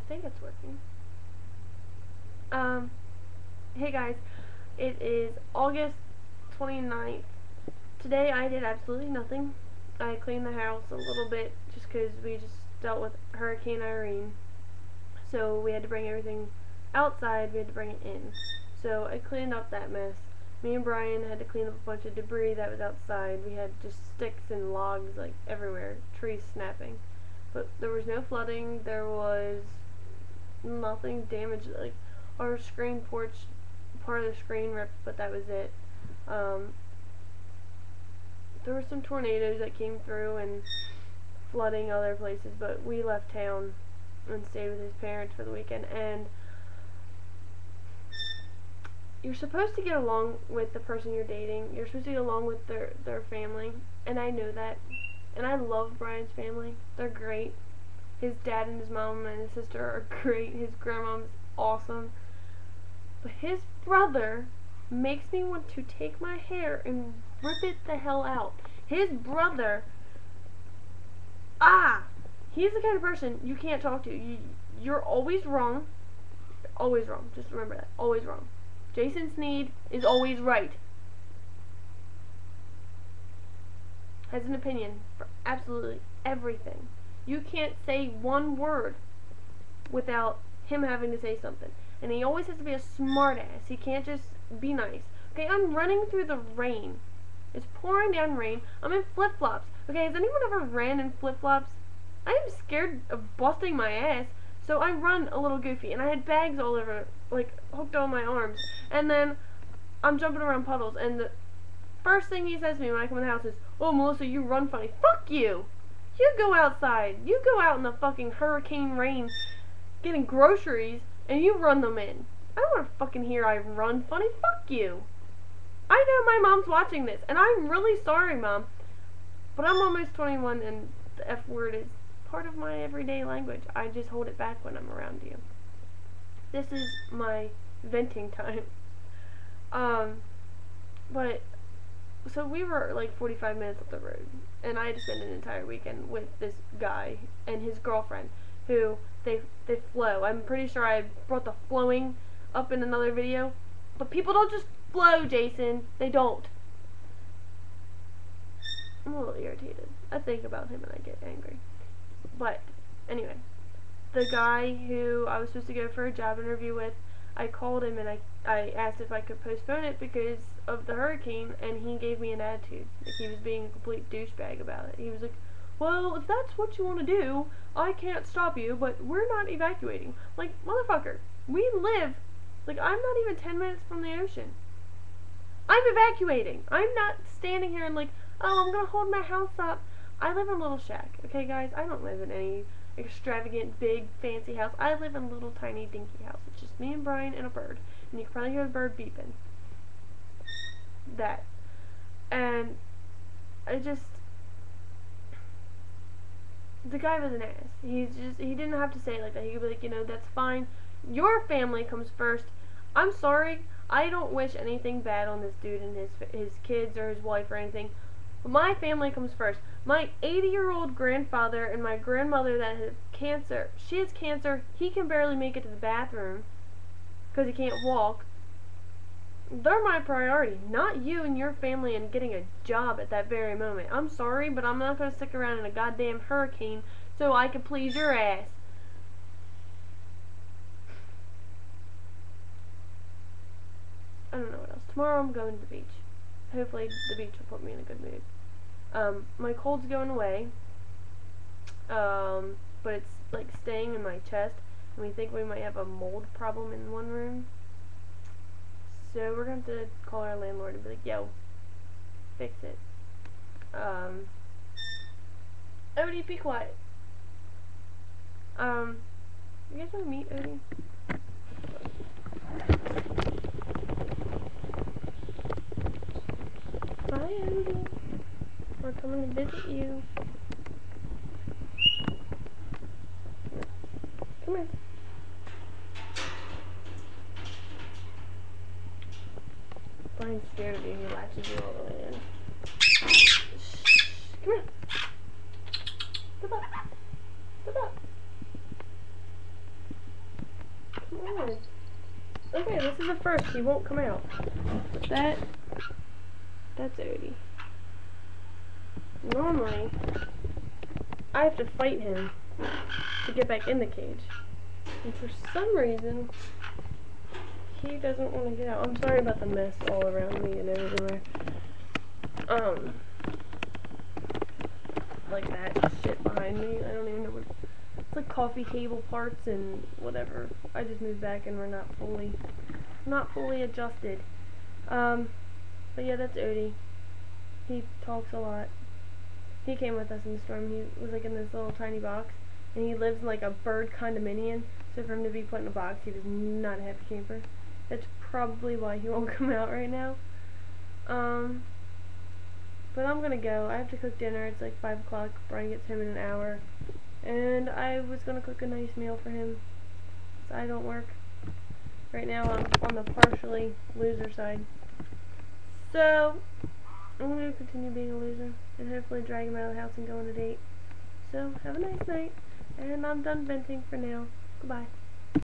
think it's working. Hey guys, it is August 29th. Today I did absolutely nothing. I cleaned the house a little bit just because we just dealt with Hurricane Irene. So we had to bring everything outside, we had to bring it in. So I cleaned up that mess. Me and Brian had to clean up a bunch of debris that was outside. We had just sticks and logs like everywhere, trees snapping. But there was no flooding, there was nothing damaged. Like our screen porch, part of the screen ripped, but that was it. There were some tornadoes that came through and flooding other places, but we left town and stayed with his parents for the weekend. And you're supposed to get along with the person you're dating. You're supposed to get along with their family, and I know that. And I love Brian's family. They're great. His dad and his mom and his sister are great. His grandma's awesome. But his brother makes me want to take my hair and rip it the hell out. His brother, he's the kind of person you can't talk to. You're always wrong. Always wrong. Just remember that. Always wrong. Jason Sneed is always right. Has an opinion for absolutely everything. You can't say one word without him having to say something. And he always has to be a smart ass. He can't just be nice. Okay, I'm running through the rain. It's pouring down rain. I'm in flip-flops. Okay, has anyone ever ran in flip-flops? I am scared of busting my ass, so I run a little goofy. And I had bags all over, like, hooked on my arms. And then I'm jumping around puddles. And the first thing he says to me when I come in the house is, "Oh, Melissa, you run funny." Fuck you! You go outside. You go out in the fucking hurricane rain getting groceries, and you run them in. I don't want to fucking hear I run funny. Fuck you. I know my mom's watching this, and I'm really sorry, Mom. But I'm almost 21, and the F word is part of my everyday language. I just hold it back when I'm around you. This is my venting time. But, so we were like 45 minutes up the road, and I had to spend an entire weekend with this guy and his girlfriend, who, they flow. I'm pretty sure I brought the flowing up in another video, but people don't just flow, Jason. They don't. I'm a little irritated. I think about him and I get angry. But, anyway, the guy who I was supposed to go for a job interview with, I called him and I asked if I could postpone it because of the hurricane, and he gave me an attitude. Like, he was being a complete douchebag about it. He was like, "Well, if that's what you want to do, I can't stop you, but we're not evacuating." Like, motherfucker, we live, like, I'm not even 10 minutes from the ocean. I'm evacuating. I'm not standing here and like, "Oh, I'm gonna hold my house up." I live in a little shack, okay, guys? I don't live in any extravagant, big, fancy house. I live in a little, tiny, dinky house. It's just me and Brian and a bird. And you can probably hear the bird beeping. That. And I just... the guy was an ass. He didn't have to say it like that. He could be like, you know, "That's fine. Your family comes first. I'm sorry. I don't wish anything bad on this dude and his kids or his wife or anything. But my family comes first. My 80-year-old grandfather and my grandmother that has cancer. She has cancer. He can barely make it to the bathroom because he can't walk. They're my priority, not you and your family and getting a job at that very moment. I'm sorry, but I'm not going to stick around in a goddamn hurricane so I can please your ass." I don't know what else. Tomorrow I'm going to the beach. Hopefully the beach will put me in a good mood. My cold's going away, but it's like staying in my chest, and we think we might have a mold problem in one room. So we're going to have to call our landlord and be like, "Yo, fix it." Odie, be quiet. You guys want to meet Odie? Hi, Odie. We're coming to visit you. Come here. Brian's scared of you. He latches you all the way in. Shh. Come here. Step up. Step up. Yeah, this is a first. He won't come out. But that's Odie. Normally, I have to fight him to get back in the cage. And for some reason, he doesn't want to get out. I'm sorry about the mess all around me and everywhere. Like that shit behind me. I don't even know what. It's like coffee table parts and whatever. I just moved back and we're not fully adjusted. But yeah, that's Odie. He talks a lot. He came with us in the storm. He was like in this little tiny box, and he lives in like a bird condominium. So for him to be put in a box, he was not a happy camper. That's probably why he won't come out right now. But I'm gonna go. I have to cook dinner. It's like 5 o'clock. Brian gets home in an hour. And I was gonna cook a nice meal for him, so I don't work. Right now I'm on the partially loser side. So, I'm gonna continue being a loser, and hopefully drag him out of the house and go on a date. So, have a nice night, and I'm done venting for now. Goodbye.